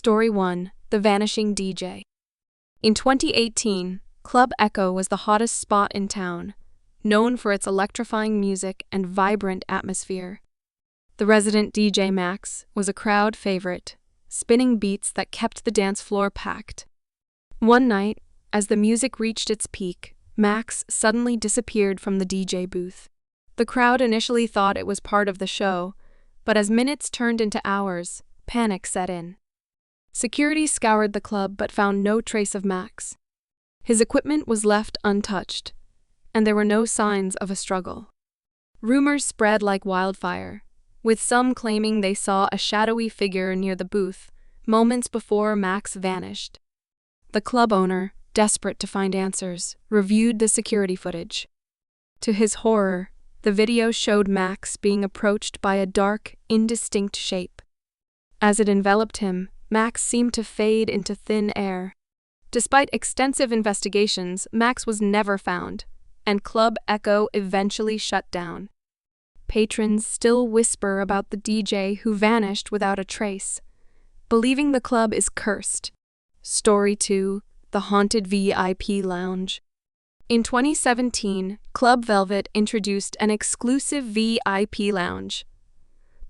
Story 1: The Vanishing DJ. In 2018, Club Echo was the hottest spot in town, known for its electrifying music and vibrant atmosphere. The resident DJ Max was a crowd favorite, spinning beats that kept the dance floor packed. One night, as the music reached its peak, Max suddenly disappeared from the DJ booth. The crowd initially thought it was part of the show, but as minutes turned into hours, panic set in. Security scoured the club but found no trace of Max. His equipment was left untouched, and there were no signs of a struggle. Rumors spread like wildfire, with some claiming they saw a shadowy figure near the booth moments before Max vanished. The club owner, desperate to find answers, reviewed the security footage. To his horror, the video showed Max being approached by a dark, indistinct shape. As it enveloped him, Max seemed to fade into thin air. Despite extensive investigations, Max was never found, and Club Echo eventually shut down. Patrons still whisper about the DJ who vanished without a trace, believing the club is cursed. Story 2: The Haunted VIP Lounge. In 2017, Club Velvet introduced an exclusive VIP lounge,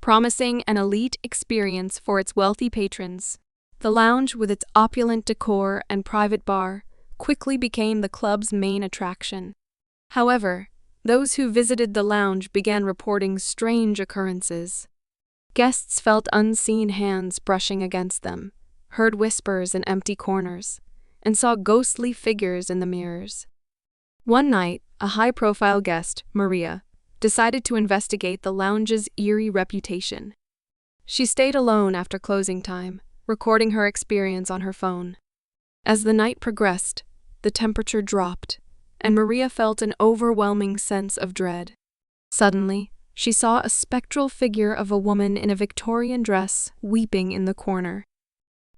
promising an elite experience for its wealthy patrons. The lounge, with its opulent decor and private bar, quickly became the club's main attraction. However, those who visited the lounge began reporting strange occurrences. Guests felt unseen hands brushing against them, heard whispers in empty corners, and saw ghostly figures in the mirrors. One night, a high-profile guest, Maria, decided to investigate the lounge's eerie reputation. She stayed alone after closing time, recording her experience on her phone. As the night progressed, the temperature dropped, and Maria felt an overwhelming sense of dread. Suddenly, she saw a spectral figure of a woman in a Victorian dress weeping in the corner.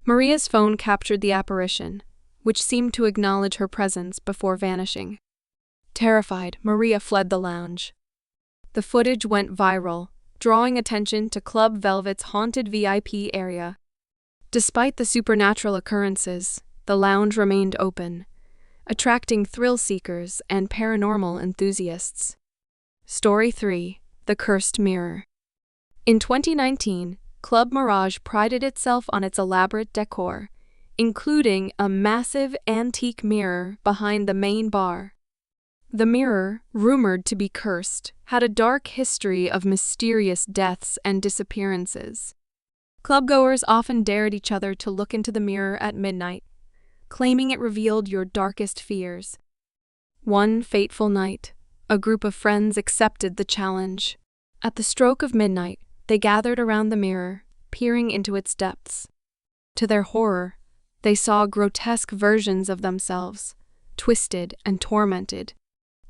Maria's phone captured the apparition, which seemed to acknowledge her presence before vanishing. Terrified, Maria fled the lounge. The footage went viral, drawing attention to Club Velvet's haunted VIP area. Despite the supernatural occurrences, the lounge remained open, attracting thrill-seekers and paranormal enthusiasts. Story 3: The Cursed Mirror. In 2019, Club Mirage prided itself on its elaborate decor, including a massive antique mirror behind the main bar. The mirror, rumored to be cursed, had a dark history of mysterious deaths and disappearances. Clubgoers often dared each other to look into the mirror at midnight, claiming it revealed your darkest fears. One fateful night, a group of friends accepted the challenge. At the stroke of midnight, they gathered around the mirror, peering into its depths. To their horror, they saw grotesque versions of themselves, twisted and tormented.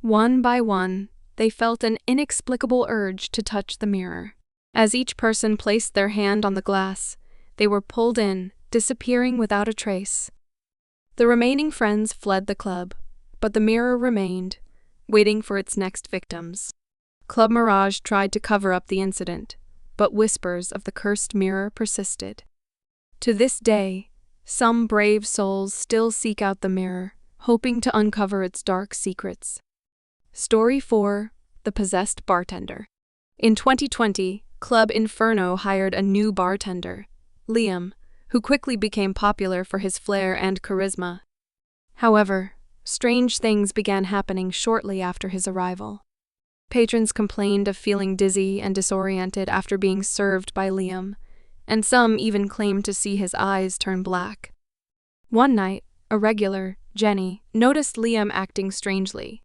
One by one, they felt an inexplicable urge to touch the mirror. As each person placed their hand on the glass, they were pulled in, disappearing without a trace. The remaining friends fled the club, but the mirror remained, waiting for its next victims. Club Mirage tried to cover up the incident, but whispers of the cursed mirror persisted. To this day, some brave souls still seek out the mirror, hoping to uncover its dark secrets. Story 4: The Possessed Bartender. In 2020, Club Inferno hired a new bartender, Liam, who quickly became popular for his flair and charisma. However, strange things began happening shortly after his arrival. Patrons complained of feeling dizzy and disoriented after being served by Liam, and some even claimed to see his eyes turn black. One night, a regular, Jenny, noticed Liam acting strangely.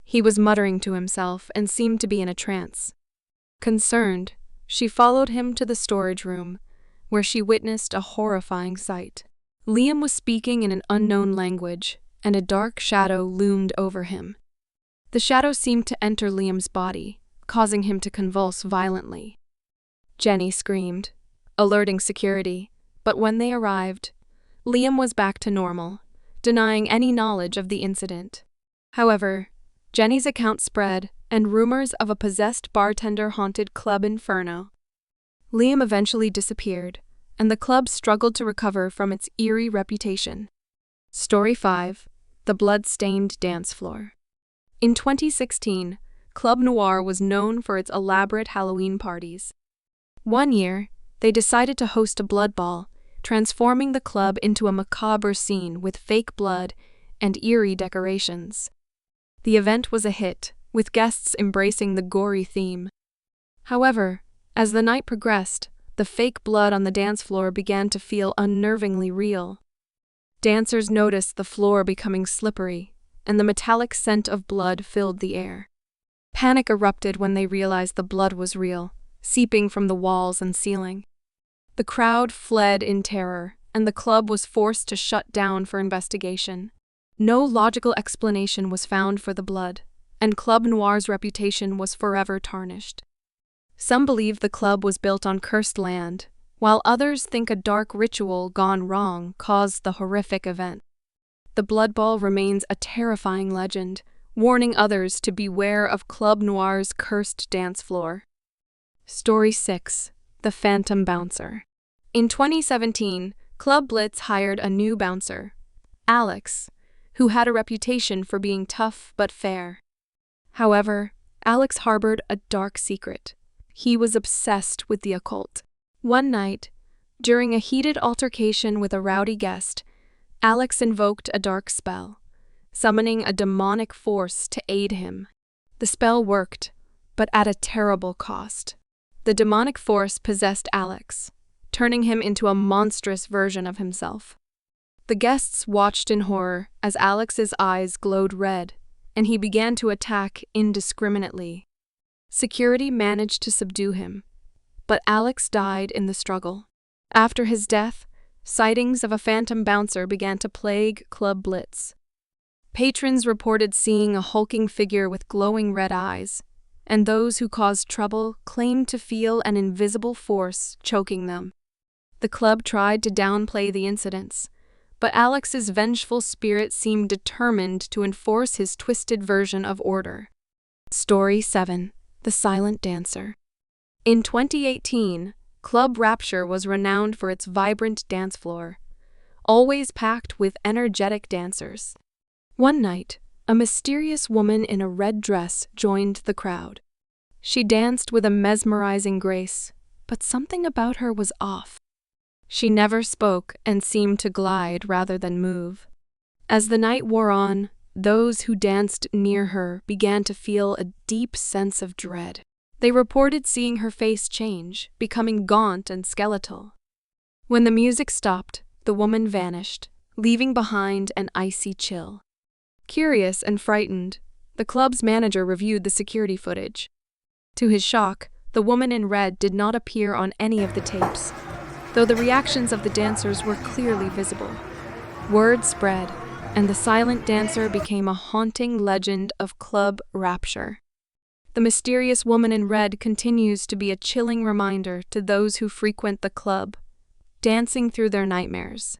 He was muttering to himself and seemed to be in a trance. Concerned, she followed him to the storage room, where she witnessed a horrifying sight. Liam was speaking in an unknown language, and a dark shadow loomed over him. The shadow seemed to enter Liam's body, causing him to convulse violently. Jenny screamed, alerting security, but when they arrived, Liam was back to normal, denying any knowledge of the incident. However, Jenny's account spread, and rumors of a possessed bartender haunted Club Inferno. Liam eventually disappeared, and the club struggled to recover from its eerie reputation. Story 5. The Blood-Stained Dance Floor. In 2016, Club Noir was known for its elaborate Halloween parties. One year, they decided to host a blood ball, transforming the club into a macabre scene with fake blood and eerie decorations. The event was a hit, with guests embracing the gory theme. However, as the night progressed, the fake blood on the dance floor began to feel unnervingly real. Dancers noticed the floor becoming slippery, and the metallic scent of blood filled the air. Panic erupted when they realized the blood was real, seeping from the walls and ceiling. The crowd fled in terror, and the club was forced to shut down for investigation. No logical explanation was found for the blood, and Club Noir's reputation was forever tarnished. Some believe the club was built on cursed land, while others think a dark ritual gone wrong caused the horrific event. The blood ball remains a terrifying legend, warning others to beware of Club Noir's cursed dance floor. Story 6. The Phantom Bouncer. In 2017, Club Blitz hired a new bouncer, Alex, who had a reputation for being tough but fair. However, Alex harbored a dark secret. He was obsessed with the occult. One night, during a heated altercation with a rowdy guest, Alex invoked a dark spell, summoning a demonic force to aid him. The spell worked, but at a terrible cost. The demonic force possessed Alex, turning him into a monstrous version of himself. The guests watched in horror as Alex's eyes glowed red, and he began to attack indiscriminately. Security managed to subdue him, but Alex died in the struggle. After his death, sightings of a phantom bouncer began to plague Club Blitz. Patrons reported seeing a hulking figure with glowing red eyes, and those who caused trouble claimed to feel an invisible force choking them. The club tried to downplay the incidents, but Alex's vengeful spirit seemed determined to enforce his twisted version of order. Story 7. The Silent Dancer. In 2018, Club Rapture was renowned for its vibrant dance floor, always packed with energetic dancers. One night, a mysterious woman in a red dress joined the crowd. She danced with a mesmerizing grace, but something about her was off. She never spoke and seemed to glide rather than move. As the night wore on, those who danced near her began to feel a deep sense of dread. They reported seeing her face change, becoming gaunt and skeletal. When the music stopped, the woman vanished, leaving behind an icy chill. Curious and frightened, the club's manager reviewed the security footage. To his shock, the woman in red did not appear on any of the tapes, though the reactions of the dancers were clearly visible. Word spread, and the silent dancer became a haunting legend of Club Rapture. The mysterious woman in red continues to be a chilling reminder to those who frequent the club, dancing through their nightmares.